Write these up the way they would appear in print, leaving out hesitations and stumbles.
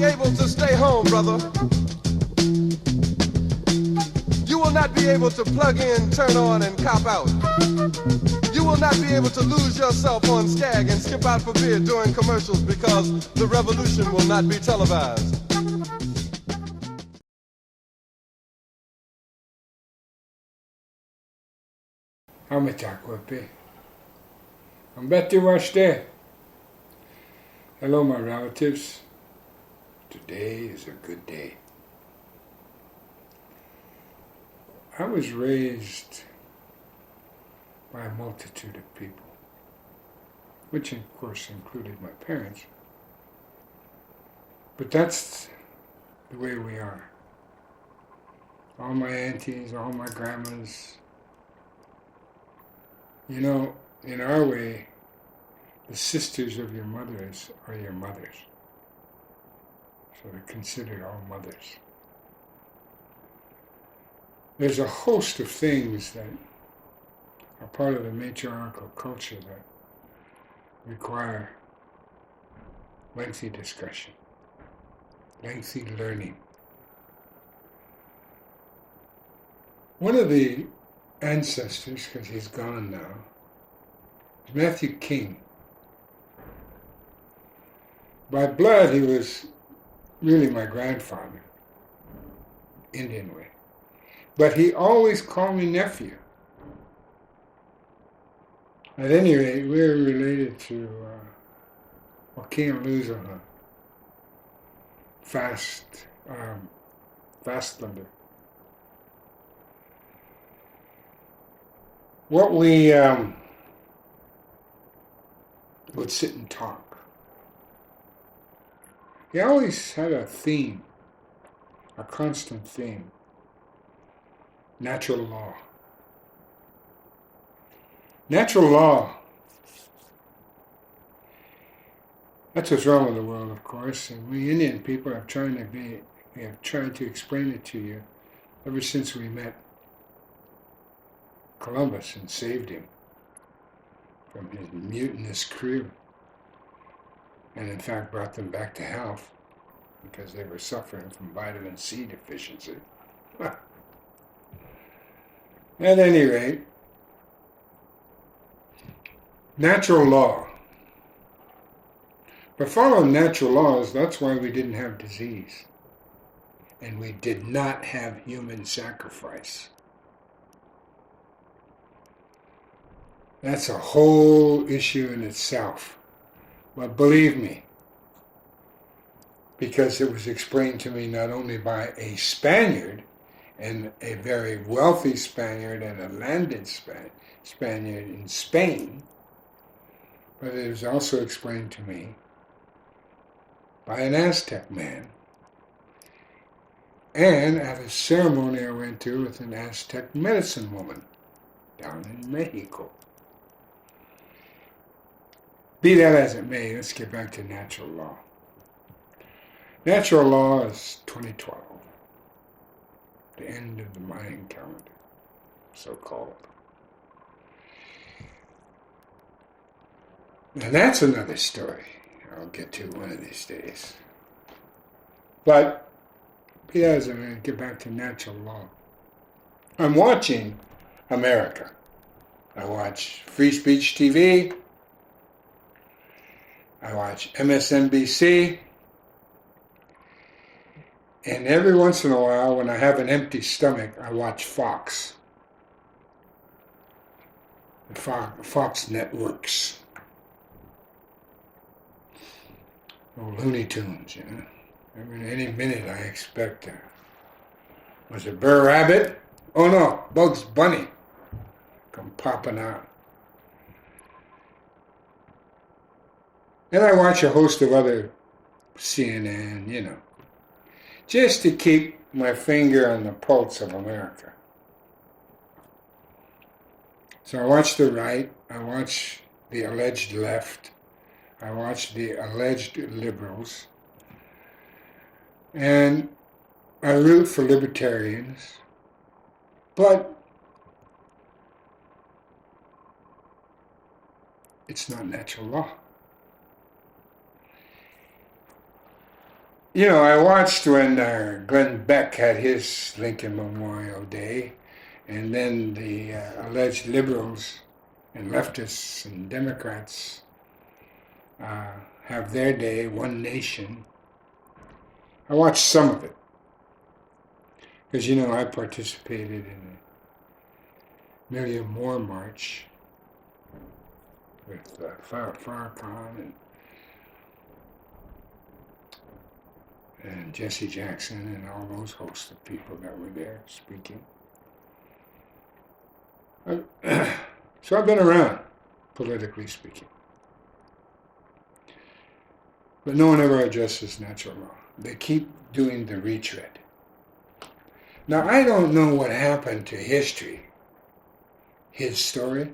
be able to stay home, brother. You will not be able to plug in, turn on, and cop out. You will not be able to lose yourself on Skag and skip out for beer during commercials because the revolution will not be televised. I'm Betty Washday. Hello, my relatives. Today is a good day. I was raised by a multitude of people, which of course included my parents. But that's the way we are. All my aunties, all my grandmas. You know, in our way, the sisters of your mothers are your mothers. So they're considered all mothers. There's a host of things that are part of the matriarchal culture that require lengthy discussion, lengthy learning. One of the ancestors, because he's gone now, is Matthew King. By blood, he was really my grandfather, Indian way. But he always called me nephew. At any rate, we're related to Joaquin Luzon, Fastlander. What we would sit and talk. He always had a theme, a constant theme. Natural law. Natural law. That's what's wrong with the world, of course. And we Indian people have tried to explain it to you ever since we met Columbus and saved him from his mutinous crew. And in fact brought them back to health because they were suffering from vitamin C deficiency. At any rate, natural law. By following natural laws, that's why we didn't have disease. And we did not have human sacrifice. That's a whole issue in itself. But believe me, because it was explained to me not only by a Spaniard, and a very wealthy Spaniard and a landed Spaniard in Spain, but it was also explained to me by an Aztec man. And at a ceremony I went to with an Aztec medicine woman down in Mexico. Be that as it may, let's get back to natural law. Natural law is 2012. The end of the Mayan calendar, so-called. Now that's another story I'll get to one of these days. But, as I'm going to get back to natural law. I'm watching America. I watch Free Speech TV. I watch MSNBC. And every once in a while, when I have an empty stomach, I watch Fox. The Fox networks. Oh, Looney Tunes, you know. I mean, any minute I expect was it Burr Rabbit? Oh no, Bugs Bunny come popping out. And I watch a host of other CNN, you know, just to keep my finger on the pulse of America. So I watch the right, I watch the alleged left, I watch the alleged liberals, and I root for libertarians, but it's not natural law. I watched when Glenn Beck had his Lincoln Memorial Day, and then the alleged liberals and leftists and Democrats have their day, One Nation. I watched some of it because I participated in the Million More March with Farrakhan and Jesse Jackson and all those hosts of people that were there speaking. So I've been around, politically speaking. But no one ever addresses natural law. They keep doing the retread. Now, I don't know what happened to history, his story,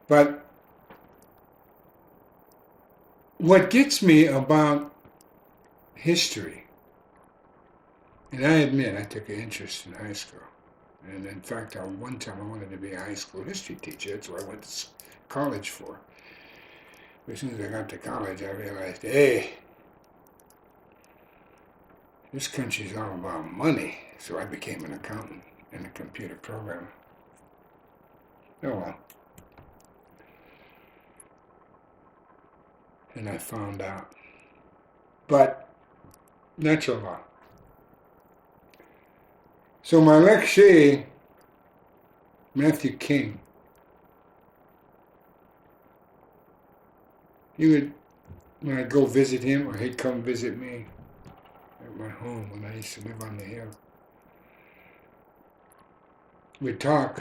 but what gets me about history, and I admit I took an interest in high school, and in fact, one time I wanted to be a high school history teacher. That's what I went to college for. But as soon as I got to college, I realized, hey, this country's all about money. So I became an accountant and a computer programmer. Oh well. And I found out. But natural law. So my lecturer, Matthew King, he would, when I'd go visit him, or he'd come visit me at my home when I used to live on the hill, we'd talk,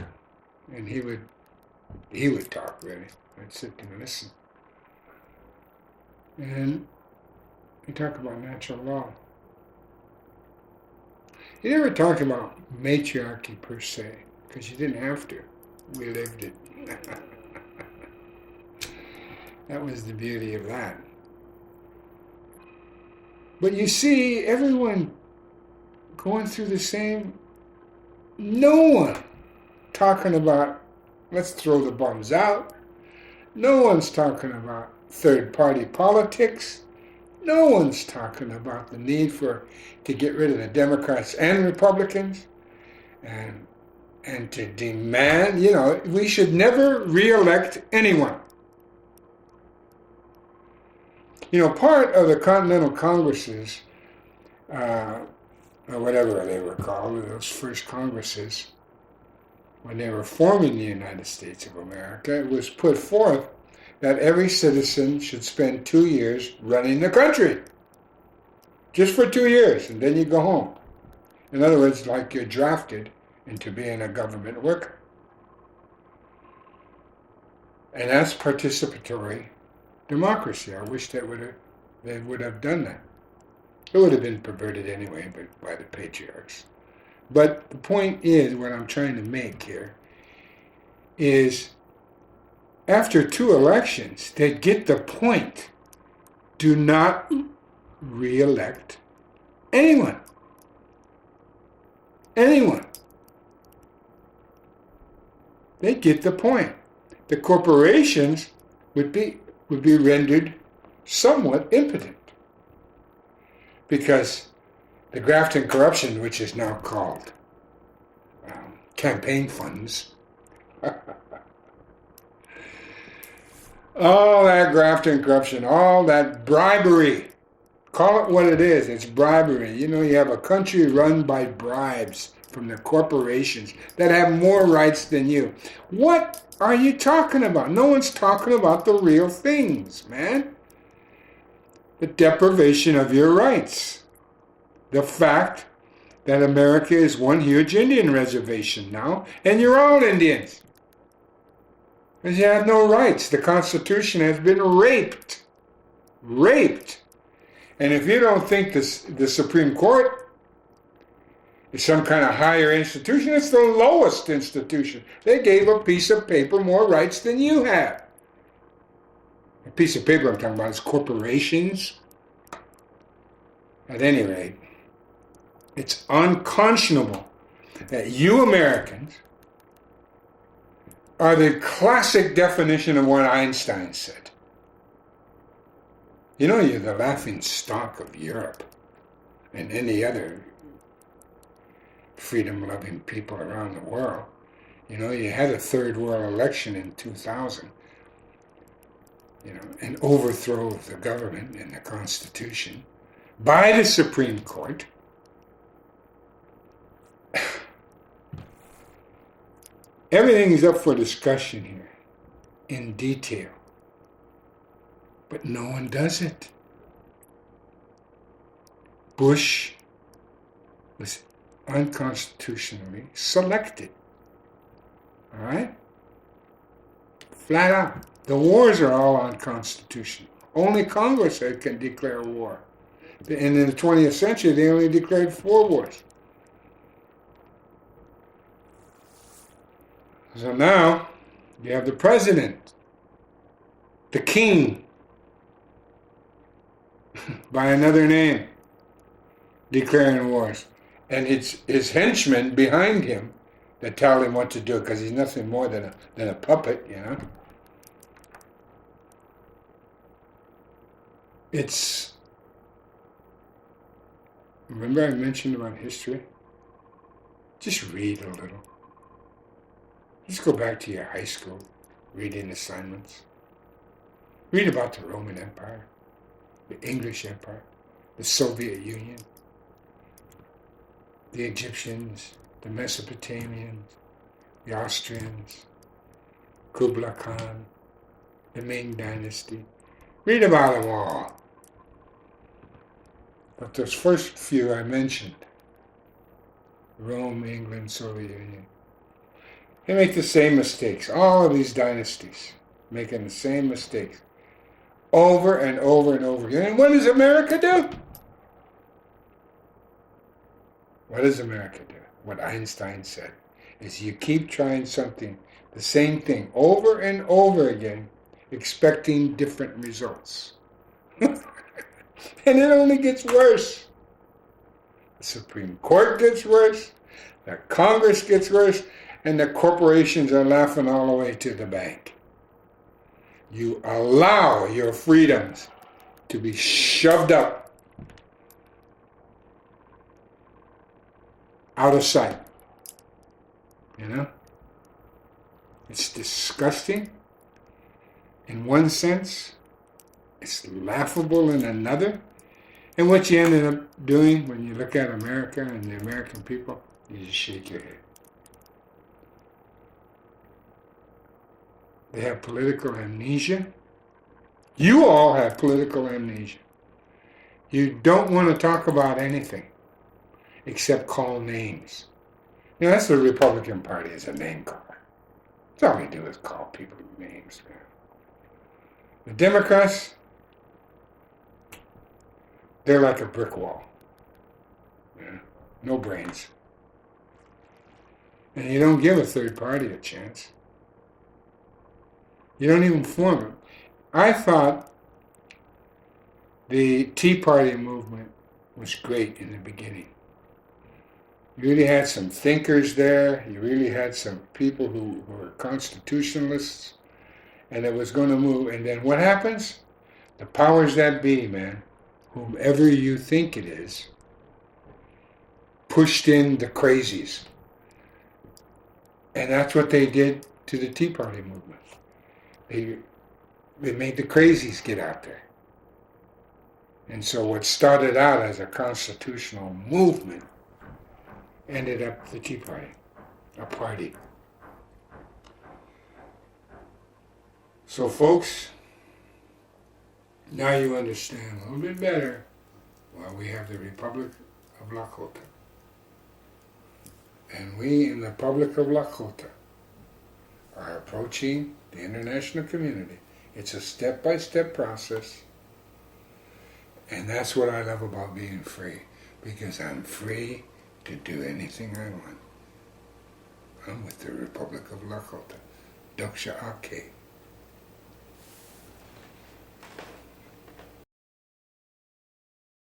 and he would talk, really. I'd sit and listen. And he'd talk about natural law. He never talked about matriarchy per se, because you didn't have to. We lived it. That was the beauty of that. But you see, everyone going through the same, no one talking about, let's throw the bums out. No one's talking about third-party politics. No one's talking about the need to get rid of the Democrats and Republicans and to demand, we should never re-elect anyone. Part of the Continental Congresses, or whatever they were called, those first Congresses, when they were forming the United States of America, it was put forth that every citizen should spend 2 years running the country. Just for 2 years, and then you go home. In other words, like you're drafted into being a government worker. And that's participatory democracy. I wish they would have done that. It would have been perverted anyway, but by the patriarchs. But the point is, what I'm trying to make here, is after 2 elections, they get the point. Do not re-elect anyone. Anyone. They get the point. The corporations would be rendered somewhat impotent. Because the graft and corruption, which is now called campaign funds, all that graft and corruption, all that bribery, call it what it is, it's bribery. You have a country run by bribes from the corporations that have more rights than you. What are you talking about? No one's talking about the real things, man. The deprivation of your rights. The fact that America is one huge Indian reservation now, and you're all Indians. Because you have no rights. The Constitution has been raped. Raped. And if you don't think the Supreme Court is some kind of higher institution, it's the lowest institution. They gave a piece of paper more rights than you have. A piece of paper I'm talking about is corporations. At any rate, it's unconscionable that you Americans are the classic definition of what Einstein said. You know, you're the laughing stock of Europe and any other freedom-loving people around the world. You know, you had a third world election in 2000. You know, an overthrow of the government and the Constitution by the Supreme Court. Everything is up for discussion here, in detail. But no one does it. Bush was unconstitutionally selected. All right? Flat out. The wars are all unconstitutional. Only Congress can declare war. And in the 20th century, they only declared 4 wars. So now, you have the president, the king, by another name, declaring wars. And it's his henchmen behind him that tell him what to do, because he's nothing more than a puppet, you know. It's, remember I mentioned about history? Just read a little. Just go back to your high school reading assignments. Read about the Roman Empire, the English Empire, the Soviet Union, the Egyptians, the Mesopotamians, the Austrians, Kublai Khan, the Ming Dynasty. Read about them all. But those first few I mentioned, Rome, England, Soviet Union, they make the same mistakes. All of these dynasties making the same mistakes over and over and over again. And what does America do? What does America do? What Einstein said is you keep trying something, the same thing, over and over again, expecting different results. And it only gets worse. The Supreme Court gets worse, the Congress gets worse, and the corporations are laughing all the way to the bank. You allow your freedoms to be shoved up out of sight. You know? It's disgusting in one sense. It's laughable in another. And what you ended up doing when you look at America and the American people, you just shake your head. They have political amnesia. You all have political amnesia. You don't want to talk about anything except call names. You know, that's the Republican Party, is a name caller. That's all we do is call people names, man. The Democrats, they're like a brick wall. Yeah. No brains. And you don't give a third party a chance. You don't even form it. I thought the Tea Party movement was great in the beginning. You really had some thinkers there. You really had some people who were constitutionalists. And it was going to move. And then what happens? The powers that be, man, whomever you think it is, pushed in the crazies. And that's what they did to the Tea Party movement. They made the crazies get out there. And so what started out as a constitutional movement ended up the Tea Party, a party. So folks, now you understand a little bit better why we have the Republic of Lakota. And we in the Republic of Lakota are approaching the international community. It's a step-by-step process. And that's what I love about being free, because I'm free to do anything I want. I'm with the Republic of Lakota. Doksha Ake.